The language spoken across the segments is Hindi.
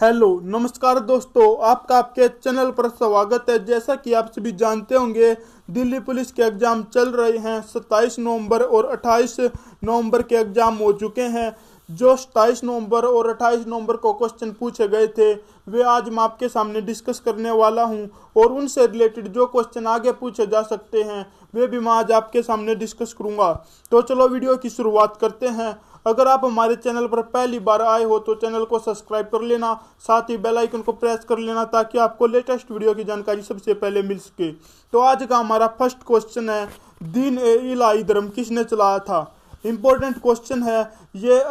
हेलो नमस्कार दोस्तों, आपका आपके चैनल पर स्वागत है। जैसा कि आप सभी जानते होंगे, दिल्ली पुलिस के एग्ज़ाम चल रहे हैं। 27 नवंबर और 28 नवंबर के एग्ज़ाम हो चुके हैं। जो 27 नवंबर और 28 नवंबर को क्वेश्चन पूछे गए थे, वे आज मैं आपके सामने डिस्कस करने वाला हूं। और उनसे रिलेटेड जो क्वेश्चन आगे पूछे जा सकते हैं, वे भी मैं आज आपके सामने डिस्कस करूंगा। तो चलो वीडियो की शुरुआत करते हैं। अगर आप हमारे चैनल पर पहली बार आए हो तो चैनल को सब्सक्राइब कर लेना, साथ ही बेल आइकन को प्रेस कर लेना ताकि आपको लेटेस्ट वीडियो की जानकारी सबसे पहले मिल सके। तो आज का हमारा फर्स्ट क्वेश्चन है, दीन ए इलाही धर्म किसने चलाया था। इंपॉर्टेंट क्वेश्चन है ये।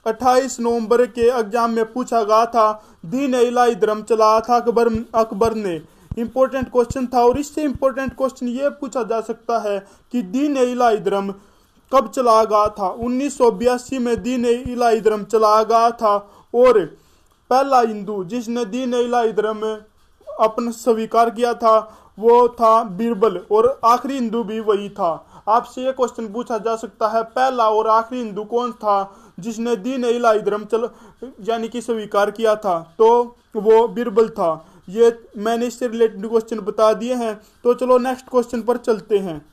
28 नवंबर के एग्जाम में पूछा गया था। दीन ए इलाही धर्म चलाया था अकबर ने। इंपॉर्टेंट क्वेश्चन था। और इससे इंपॉर्टेंट क्वेश्चन ये पूछा जा सकता है कि दीन ए इलाही धर्म कब चलाया गया था। 1982 में दीन ए इलाही धर्म चलाया गया था। और पहला हिंदू जिसने दीन ए इलाही धर्म अपना स्वीकार किया था वो था बीरबल, और आखिरी हिंदू भी वही था। आपसे ये क्वेश्चन पूछा जा सकता है, पहला और आखिरी हिंदू कौन था जिसने दीन ए इलाही धर्म यानी कि स्वीकार किया था, तो वो बीरबल था। ये मैंने इससे रिलेटेड क्वेश्चन बता दिए हैं। तो चलो नेक्स्ट क्वेश्चन पर चलते हैं।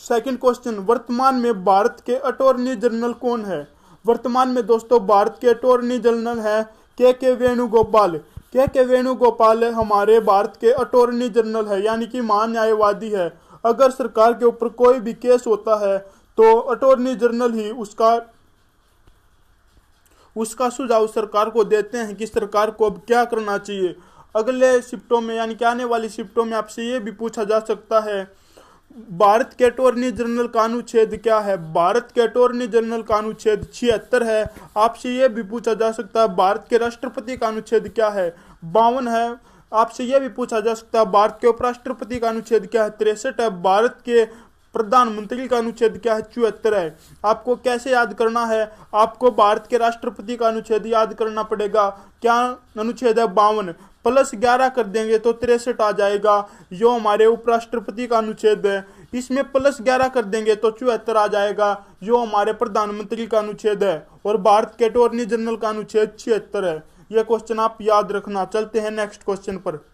सेकंड क्वेश्चन, वर्तमान में भारत के अटॉर्नी जनरल कौन है। वर्तमान में दोस्तों भारत के अटॉर्नी जनरल है के वेणुगोपाल। के वेणुगोपाल हमारे भारत के अटॉर्नी जनरल है, यानी कि महान्यायवादी है। अगर सरकार के ऊपर कोई भी केस होता है तो अटॉर्नी जनरल ही उसका सुझाव सरकार को देते हैं कि सरकार को अब क्या करना चाहिए। अगले शिफ्टों में यानी कि आने वाली शिफ्टों में आपसे ये भी पूछा जा सकता है, भारत के अटॉर्नी जनरल का अनुच्छेद क्या है। भारत के अटॉर्नी जनरल का अनुच्छेद 76 है। आपसे यह भी पूछा जा सकता है, भारत के राष्ट्रपति का अनुच्छेद क्या है। 52 है। आपसे यह भी पूछा जा सकता है, भारत के उपराष्ट्रपति का अनुच्छेद क्या है। 63 है। भारत के प्रधानमंत्री का अनुच्छेद क्या है। 74 है। आपको कैसे याद करना है, आपको भारत के राष्ट्रपति का अनुच्छेद याद करना पड़ेगा। क्या अनुच्छेद है 52, प्लस 11 कर देंगे तो 63 आ जाएगा। जो हमारे उपराष्ट्रपति का अनुच्छेद है, इसमें प्लस 11 कर देंगे तो 74 आ जाएगा, जो हमारे प्रधानमंत्री का अनुच्छेद है। और भारत के अटॉर्नी जनरल का अनुच्छेद 76 है। यह क्वेश्चन आप याद रखना। चलते हैं नेक्स्ट क्वेश्चन पर।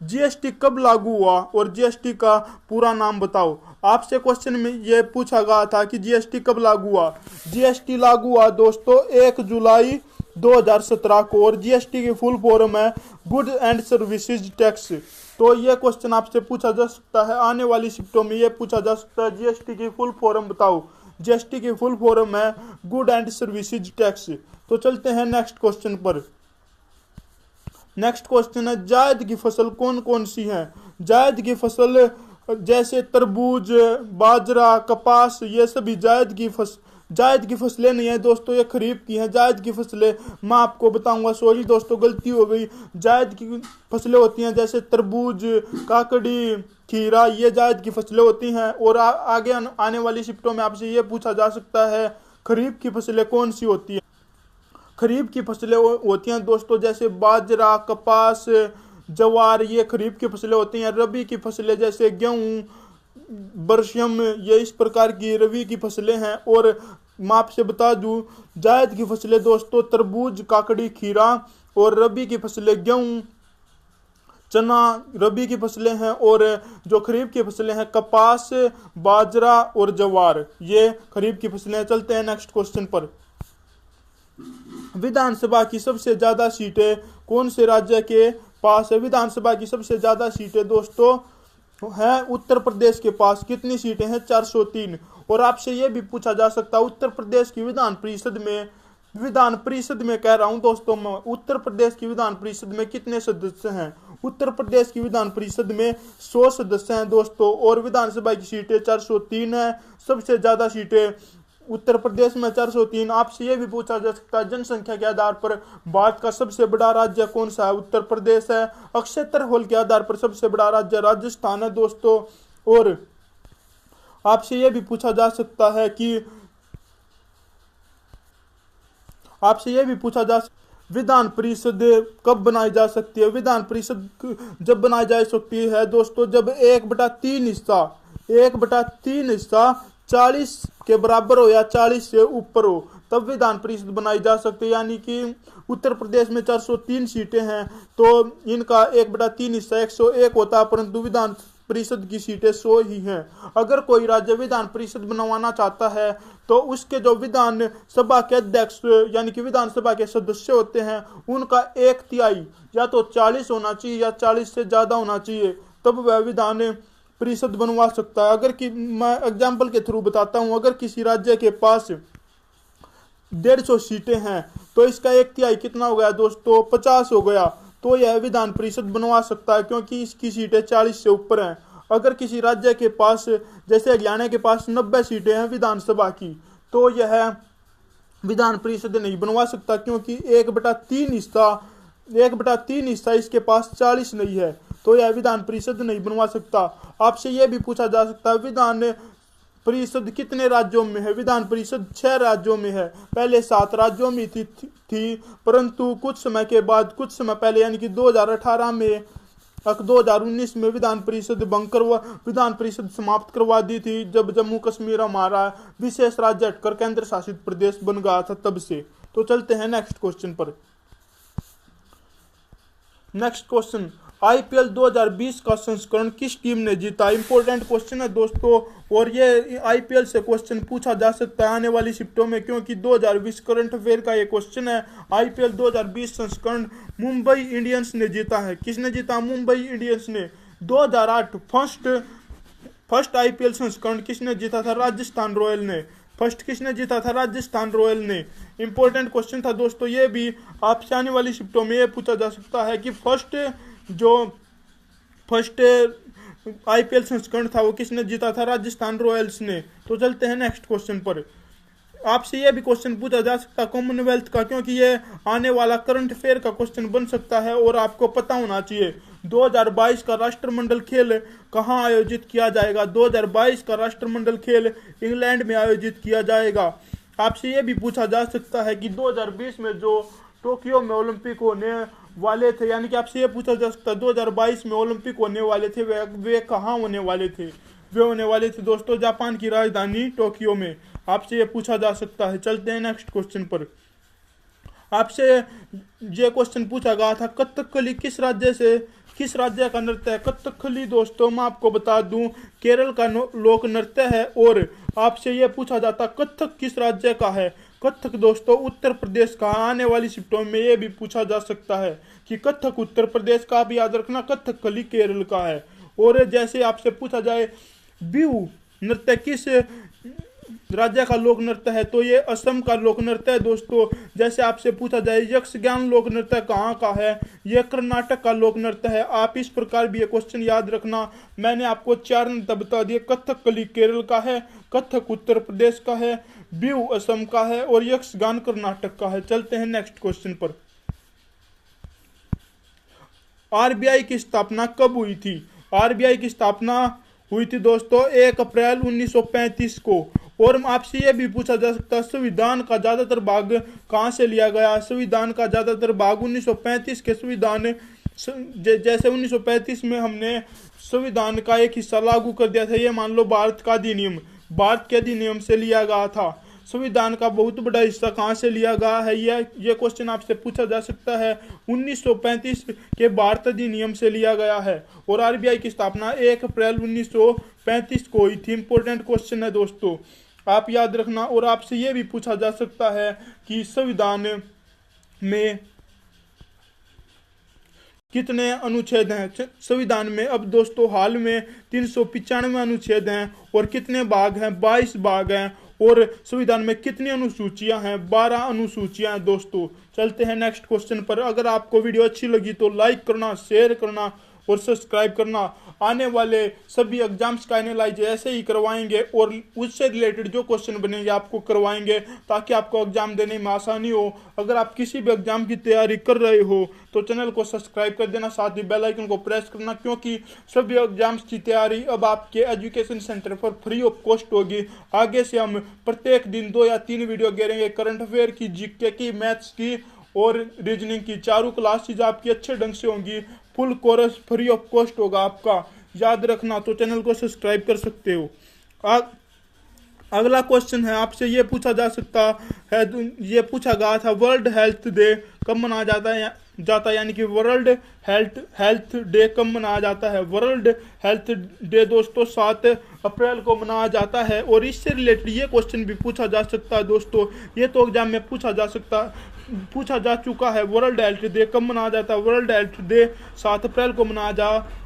जीएसटी कब लागू हुआ और जीएसटी का पूरा नाम बताओ। आपसे क्वेश्चन में यह पूछा गया था कि जीएसटी कब लागू हुआ। जीएसटी लागू हुआ दोस्तों 1 जुलाई 2017 को, और जीएसटी की फुल फॉर्म है गुड एंड सर्विसेज टैक्स। तो यह क्वेश्चन आपसे पूछा जा सकता है, आने वाली शिफ्टों में यह पूछा जा सकता है, जीएसटी की फुल फॉर्म बताओ। जीएसटी की फुल फॉर्म है गुड एंड सर्विसेज टैक्स। तो चलते हैं नेक्स्ट क्वेश्चन पर। नेक्स्ट क्वेश्चन है, जायद की फसल कौन कौन सी है। जायद की फसल जैसे तरबूज, बाजरा, कपास, ये सभी जायद की फसलें नहीं है दोस्तों, ये खरीफ की हैं। जायद की फसलें मैं आपको बताऊंगा। सॉरी दोस्तों, गलती हो गई। जायद की फसलें होती हैं जैसे तरबूज, काकड़ी, खीरा, ये जायद की फसलें होती हैं। और आगे आने वाली शिफ्टों में आपसे ये पूछा जा सकता है, खरीफ की फसलें कौन सी होती हैं। खरीफ की फसलें होती हैं दोस्तों जैसे बाजरा, कपास, जवार, ये खरीफ की फसलें होती हैं। रबी की फसलें जैसे गेहूँ, बरसियम, ये इस प्रकार की रबी की फसलें हैं। और मैं आपसे बता दूं, जायद की फसलें दोस्तों तरबूज, काकड़ी, खीरा, और रबी की फसलें गेहूँ, चना रबी की फसलें हैं। और जो खरीफ की फसलें हैं कपास, बाजरा और जवार, ये खरीफ की फसलें। चलते हैं नेक्स्ट क्वेश्चन पर। विधानसभा की सबसे ज्यादा सीटें कौन से राज्य के पास है। विधानसभा की सबसे ज्यादा सीटें दोस्तों है उत्तर प्रदेश के पास। कितनी सीटें हैं, 403। और आपसे यह भी पूछा जा सकता है, उत्तर प्रदेश की विधान परिषद में कह रहा हूं दोस्तों मैं, उत्तर प्रदेश की विधान परिषद में कितने सदस्य हैं। उत्तर प्रदेश की विधान परिषद में 100 सदस्य हैं दोस्तों। और विधानसभा की सीटें 403 है। सबसे ज्यादा सीटें उत्तर प्रदेश में 403। आपसे यह भी पूछा जा सकता है, जनसंख्या के आधार पर भारत का सबसे बड़ा राज्य कौन सा है। उत्तर प्रदेश है। क्षेत्रफल के आधार पर सबसे बड़ा राज्य राजस्थान है दोस्तों। और आपसे यह भी पूछा जा सकता है कि विधान परिषद कब बनाई जा सकती है। विधान परिषद जब बनाई जा सकती है दोस्तों, जब 1/3 हिस्सा 40 के बराबर हो या 40 से ऊपर हो तब विधान परिषद बनाई जा सकती है। यानी कि उत्तर प्रदेश में 403 सीटें हैं तो इनका 1/3 हिस्सा 101 होता है, परंतु विधान परिषद की सीटें 100 ही हैं। अगर कोई राज्य विधान परिषद बनवाना चाहता है तो उसके जो विधान सभा के अध्यक्ष यानी कि विधानसभा के सदस्य होते हैं उनका 1/3 या तो 40 होना चाहिए या 40 से ज्यादा होना चाहिए, तब वह विधान परिषद बनवा सकता है। अगर कि मैं एग्जाम्पल के थ्रू बताता हूं, अगर किसी राज्य के पास 150 सीटें हैं तो इसका 1/3 कितना हो गया दोस्तों, 50 हो गया, तो यह विधान परिषद बनवा सकता है क्योंकि इसकी सीटें 40 से ऊपर हैं। अगर किसी राज्य के पास जैसे हरियाणा के पास 90 सीटें हैं विधानसभा की तो यह विधान परिषद नहीं बनवा सकता क्योंकि 1/3 हिस्सा इसके पास 40 नहीं है, तो यह विधान परिषद नहीं बनवा सकता। आपसे यह भी पूछा जा सकता है विधान परिषद कितने राज्यों में है। विधान परिषद 6 राज्यों में है। पहले 7 राज्यों में थी परंतु कुछ समय पहले यानी कि 2018 में 2019 में विधान परिषद विधान परिषद समाप्त करवा दी थी जब जम्मू कश्मीर हमारा विशेष राज्य हटकर केंद्र शासित प्रदेश बन गया था तब से। तो चलते हैं नेक्स्ट क्वेश्चन पर। नेक्स्ट क्वेश्चन, आईपीएल 2020 का संस्करण किस टीम ने जीता। इंपॉर्टेंट क्वेश्चन है दोस्तों और ये आईपीएल से क्वेश्चन पूछा जा सकता है आने वाली शिफ्टों में क्योंकि 2020 करंट अफेयर का ये क्वेश्चन है। आईपीएल 2020 संस्करण मुंबई इंडियंस ने जीता है। किसने जीता, मुंबई इंडियंस ने। 2008 फर्स्ट आईपीएल संस्करण किसने जीता था, राजस्थान रॉयल ने। किसने जीता था, राजस्थान रॉयल ने। इंपॉर्टेंट क्वेश्चन था दोस्तों, ये भी आपसे आने वाली शिफ्टों में ये पूछा जा सकता है कि फर्स्ट आईपीएल संस्करण था वो किसने जीता था, राजस्थान रॉयल्स ने। तो चलते हैं नेक्स्ट क्वेश्चन पर। आपसे यह भी क्वेश्चन पूछा जा सकता है कॉमनवेल्थ का क्योंकि ये आने वाला करंट अफेयर का क्वेश्चन बन सकता है और आपको पता होना चाहिए 2022 का राष्ट्रमंडल खेल कहां आयोजित किया जाएगा। 2022 का राष्ट्रमंडल खेल इंग्लैंड में आयोजित किया जाएगा। आपसे यह भी पूछा जा सकता है कि 2020 में जो टोक्यो में ओलंपिक होने वाले थे, यानी कि आपसे यह पूछा जा सकता है 2022 में ओलंपिक होने वाले थे वे कहाँ होने वाले थे। वे होने वाले थे दोस्तों जापान की राजधानी टोक्यो में। आपसे यह पूछा जा सकता है। चलते हैं नेक्स्ट क्वेश्चन पर। आपसे ये क्वेश्चन पूछा गया था कथकली किस राज्य का नृत्य है। कथकली दोस्तों मैं आपको बता दूं केरल का लोक नृत्य है। और आपसे यह पूछा जाता कथक किस राज्य का है। कथक दोस्तों उत्तर प्रदेश का। आने वाली शिफ्टों में यह भी पूछा जा सकता है कि कथक उत्तर प्रदेश का, भी याद रखना कथकली केरल का है। और जैसे आपसे पूछा जाए बिहू नृत्य किस राज्य का लोक नृत्य है तो ये असम का लोक नृत्य है दोस्तों। जैसे आपसे पूछा जाए यक्षगान लोक नृत्य कहाँ का है, यह कर्नाटक का लोक नृत्य है। आप इस प्रकार भी ये क्वेश्चन याद रखना। मैंने आपको 4 नृत्य बता दिए। कथकली केरल का है, कथक उत्तर प्रदेश का है, बिहू असम का है और यक्षगान कर्नाटक का है। चलते हैं नेक्स्ट क्वेश्चन पर। आरबीआई की स्थापना कब हुई थी। आरबीआई की स्थापना हुई थी दोस्तों 1 अप्रैल 1935 को। और आपसे यह भी पूछा जा सकता है संविधान का ज्यादातर भाग कहां से लिया गया। संविधान का ज्यादातर भाग 1935 के संविधान जैसे 1935 में हमने संविधान का एक हिस्सा लागू कर दिया था। ये मान लो भारत के अधिनियम से लिया गया था। संविधान का बहुत बड़ा हिस्सा कहां से लिया गया है ये क्वेश्चन आपसे पूछा जा सकता है। 1935 के भारत अधिनियम से लिया गया है। और आरबीआई की स्थापना 1 अप्रैल 1935 को हुई थी। इंपॉर्टेंट क्वेश्चन है दोस्तों, आप याद रखना। और आपसे यह भी पूछा जा सकता है कि संविधान में कितने अनुच्छेद हैं। संविधान में अब दोस्तों हाल में 395 अनुच्छेद हैं और कितने भाग हैं, 22 भाग हैं। और संविधान में कितनी अनुसूचियां हैं, 12 अनुसूचियां हैं दोस्तों। चलते हैं नेक्स्ट क्वेश्चन पर। अगर आपको वीडियो अच्छी लगी तो लाइक करना, शेयर करना और सब्सक्राइब करना। आने वाले सभी एग्जाम्स का एनालाइज ऐसे ही करवाएंगे और उससे रिलेटेड जो क्वेश्चन बनेंगे आपको करवाएंगे ताकि आपको एग्जाम देने में आसानी हो। अगर आप किसी भी एग्जाम की तैयारी कर रहे हो तो चैनल को सब्सक्राइब कर देना, साथ ही बेल आइकन को प्रेस करना क्योंकि सभी एग्जाम्स की तैयारी अब आपके एजुकेशन सेंटर पर फ्री ऑफ कॉस्ट होगी। आगे से हम प्रत्येक दिन 2 या 3 वीडियो गिरेंगे करंट अफेयर की, जीके की, मैथ्स की और रीजनिंग की। चारों क्लासेज आपकी अच्छे ढंग से होंगी। Full course free of cost होगा आपका, याद रखना। तो चैनल को सब्सक्राइब कर सकते हो। अगला क्वेश्चन है आपसे ये पूछा जा सकता है, ये पूछा गया था वर्ल्ड हेल्थ डे कब मनाया जाता है यानी कि वर्ल्ड हेल्थ डे कब मनाया जाता है। वर्ल्ड हेल्थ डे दोस्तों 7 अप्रैल को मनाया जाता है। और इससे रिलेटेड ये क्वेश्चन भी पूछा जा सकता है दोस्तों, ये तो एग्जाम में पूछा जा चुका है। वर्ल्ड हेल्थ डे कब मनाया जाता है। वर्ल्ड हेल्थ डे 7 अप्रैल को मनाया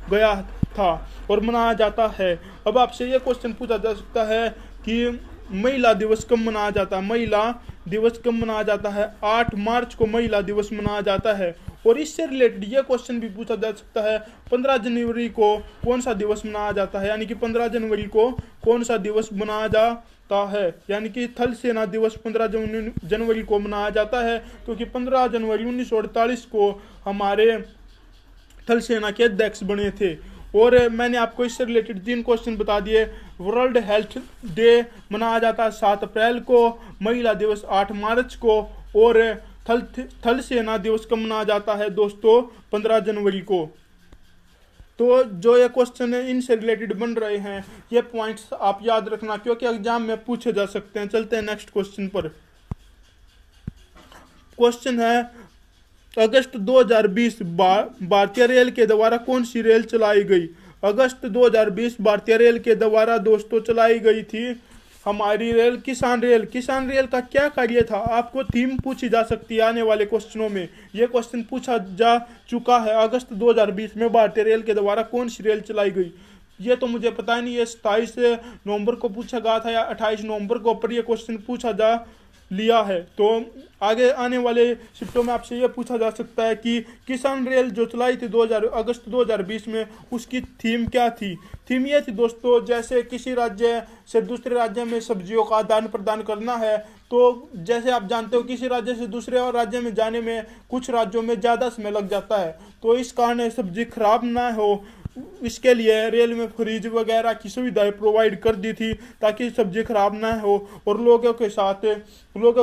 गया था और मनाया जाता है। अब आपसे ये क्वेश्चन पूछा जा सकता है कि महिला दिवस कब मनाया जाता है। महिला दिवस कब मनाया जाता है। 8 मार्च को महिला दिवस मनाया जाता है। और इससे रिलेटेड ये क्वेश्चन भी पूछा जा सकता है 15 जनवरी को कौन सा दिवस मनाया जाता है, यानी कि 15 जनवरी को कौन सा दिवस मनाया जाता है। यानी कि थल सेना दिवस 15 जनवरी को मनाया जाता है, क्योंकि 15 जनवरी 1948 को हमारे थल सेना के अध्यक्ष बने थे। और मैंने आपको इससे रिलेटेड 3 क्वेश्चन बता दिए। वर्ल्ड हेल्थ डे मनाया जाता है 7 अप्रैल को, महिला दिवस 8 मार्च को, और थल सेना दिवस कब मनाया जाता है दोस्तों 15 जनवरी को। तो जो ये क्वेश्चन है इनसे रिलेटेड बन रहे हैं, ये पॉइंट्स आप याद रखना क्योंकि एग्जाम में पूछे जा सकते हैं। चलते हैं नेक्स्ट क्वेश्चन पर। क्वेश्चन है अगस्त 2020 भारतीय रेल के द्वारा कौन सी रेल चलाई गई। अगस्त 2020 भारतीय रेल के द्वारा दोस्तों चलाई गई थी हमारी रेल किसान रेल। किसान रेल का क्या कार्य था, आपको थीम पूछी जा सकती है आने वाले क्वेश्चनों में। यह क्वेश्चन पूछा जा चुका है अगस्त 2020 में भारतीय रेल के द्वारा कौन सी रेल चलाई गई। ये तो मुझे पता ही नहीं है 27 नवंबर को पूछा गया था या 28 नवंबर को, पर यह क्वेश्चन पूछा जा लिया है। तो आगे आने वाले शिफ्टों में आपसे यह पूछा जा सकता है कि किसान रेल जो चलाई थी अगस्त 2020 में, उसकी थीम क्या थी। थीम ये थी दोस्तों, जैसे किसी राज्य से दूसरे राज्य में सब्जियों का आदान प्रदान करना है, तो जैसे आप जानते हो किसी राज्य से दूसरे और राज्य में जाने में कुछ राज्यों में ज़्यादा समय लग जाता है, तो इस कारण सब्जी खराब ना हो इसके लिए रेल में फ्रिज वगैरह की सुविधाएं प्रोवाइड कर दी थी ताकि सब्जी खराब ना हो और लोगों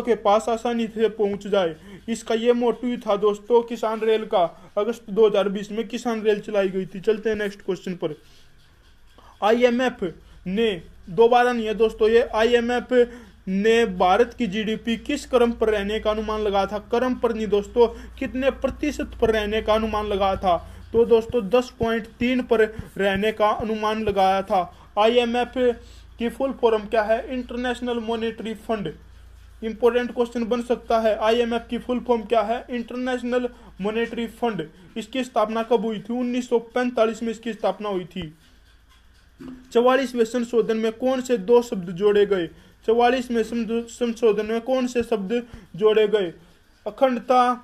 के पास आसानी से पहुंच जाए। इसका ये मोटिव था दोस्तों किसान रेल का। अगस्त 2020 में किसान रेल चलाई गई थी। चलते हैं नेक्स्ट क्वेश्चन पर। IMF ने, दोबारा नहीं है दोस्तों ये, IMF ने भारत की GDP किस क्रम पर रहने का अनुमान लगाया था। क्रम पर नहीं दोस्तों, कितने प्रतिशत पर रहने का अनुमान लगाया था। तो दोस्तों 10.3 पर रहने का अनुमान लगाया था। IMF की फुल फॉर्म क्या है, international monetary fund. Important question बन सकता है, IMF की फुल फॉर्म क्या है, इंटरनेशनल मॉनेटरी फंड। इसकी स्थापना कब हुई थी, 1945 में इसकी स्थापना हुई थी। 44वें संशोधन में कौन से 2 शब्द जोड़े गए। 44वें संशोधन में कौन से शब्द जोड़े गए। अखंडता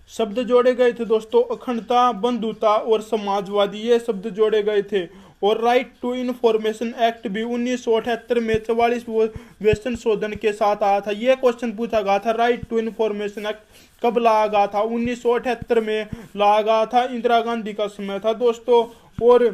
शब्द जोड़े गए थे दोस्तों, अखंडता, बंधुता और समाजवादी ये शब्द जोड़े गए थे। और राइट टू इन्फॉर्मेशन एक्ट भी 1978 में 44वें संशोधन के साथ आया था। यह क्वेश्चन पूछा गया था, राइट टू इन्फॉर्मेशन एक्ट कब लाया गया था, 1978 में लाया गया था, इंदिरा गांधी का समय था दोस्तों। और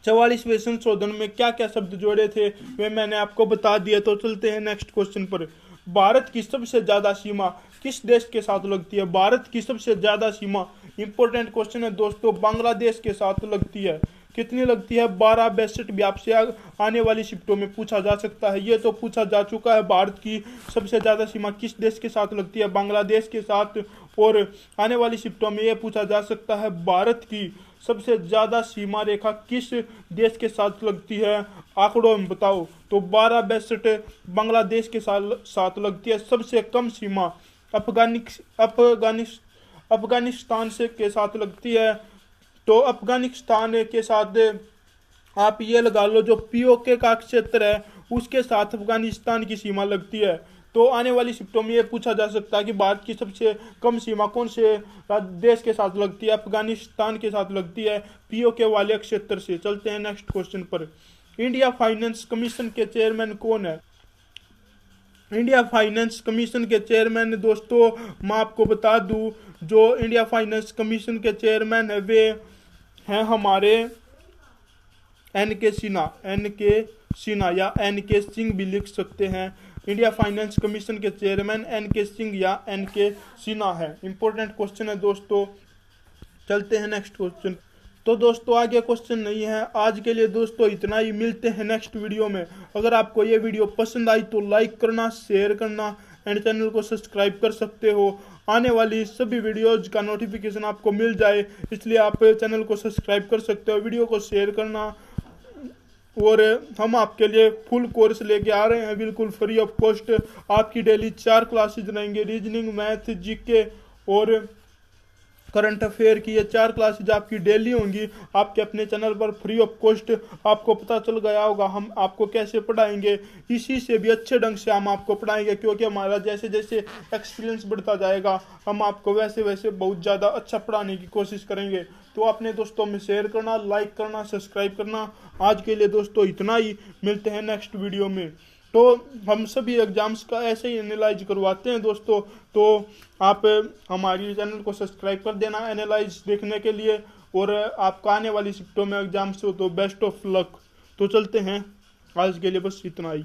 44वें संशोधन में क्या क्या शब्द जोड़े थे वे मैंने आपको बता दिया। तो चलते हैं नेक्स्ट क्वेश्चन पर। भारत की सबसे ज्यादा सीमा किस देश के साथ लगती है। भारत की सबसे ज्यादा सीमा, इंपॉर्टेंट क्वेश्चन है दोस्तों, बांग्लादेश के साथ लगती है। कितनी लगती है, 1262 भी आपसे आने वाली शिफ्टों में पूछा जा सकता है। ये तो पूछा जा चुका है, भारत की सबसे ज्यादा सीमा किस देश के साथ लगती है, बांग्लादेश के साथ। और आने वाली शिफ्टों में यह पूछा जा सकता है, भारत की सबसे ज्यादा सीमा रेखा किस देश के साथ लगती है, आंकड़ों में बताओ। तो 1262 बांग्लादेश के साथ लगती है। सबसे कम सीमा अफगानिस्तान से के साथ लगती है। तो अफगानिस्तान के साथ आप ये लगा लो, जो POK का क्षेत्र है उसके साथ अफगानिस्तान की सीमा लगती है। तो आने वाली शिफ्टों में ये पूछा जा सकता है कि भारत की सबसे कम सीमा कौन से देश के साथ लगती है, अफगानिस्तान के साथ लगती है, POK वाले क्षेत्र से। चलते हैं नेक्स्ट क्वेश्चन पर। इंडिया फाइनेंस कमीशन के चेयरमैन कौन है। इंडिया फाइनेंस कमीशन के चेयरमैन दोस्तों मैं आपको बता दूं, जो इंडिया फाइनेंस कमीशन के चेयरमैन है वे हैं हमारे NK सिन्हा या NK सिंह भी लिख सकते हैं। इंडिया फाइनेंस कमीशन के चेयरमैन NK सिंह या NK सिन्हा है। इंपॉर्टेंट क्वेश्चन है दोस्तों। चलते हैं नेक्स्ट क्वेश्चन। तो दोस्तों आगे क्वेश्चन नहीं है आज के लिए। दोस्तों इतना ही, मिलते हैं नेक्स्ट वीडियो में। अगर आपको ये वीडियो पसंद आई तो लाइक करना, शेयर करना एंड चैनल को सब्सक्राइब कर सकते हो। आने वाली सभी वीडियोज का नोटिफिकेशन आपको मिल जाए, इसलिए आप चैनल को सब्सक्राइब कर सकते हो। वीडियो को शेयर करना। और हम आपके लिए फुल कोर्स लेके आ रहे हैं बिल्कुल फ्री ऑफ कॉस्ट। आपकी डेली 4 क्लासेज रहेंगे, रीजनिंग, मैथ, जीके और करंट अफेयर की। ये 4 क्लासेज आपकी डेली होंगी आपके अपने चैनल पर फ्री ऑफ कॉस्ट। आपको पता चल गया होगा हम आपको कैसे पढ़ाएंगे। इसी से भी अच्छे ढंग से हम आपको पढ़ाएंगे, क्योंकि हमारा जैसे जैसे एक्सपीरियंस बढ़ता जाएगा हम आपको वैसे वैसे बहुत ज़्यादा अच्छा पढ़ाने की कोशिश करेंगे। तो अपने दोस्तों में शेयर करना, लाइक करना, सब्सक्राइब करना। आज के लिए दोस्तों इतना ही, मिलते हैं नेक्स्ट वीडियो में। तो हम सभी एग्जाम्स का ऐसे ही एनालाइज करवाते हैं दोस्तों। तो आप हमारी चैनल को सब्सक्राइब कर देना एनालाइज देखने के लिए। और आपका आने वाली शिफ्टों में एग्जाम्स हो तो बेस्ट ऑफ लक। तो चलते हैं, आज के लिए बस इतना ही।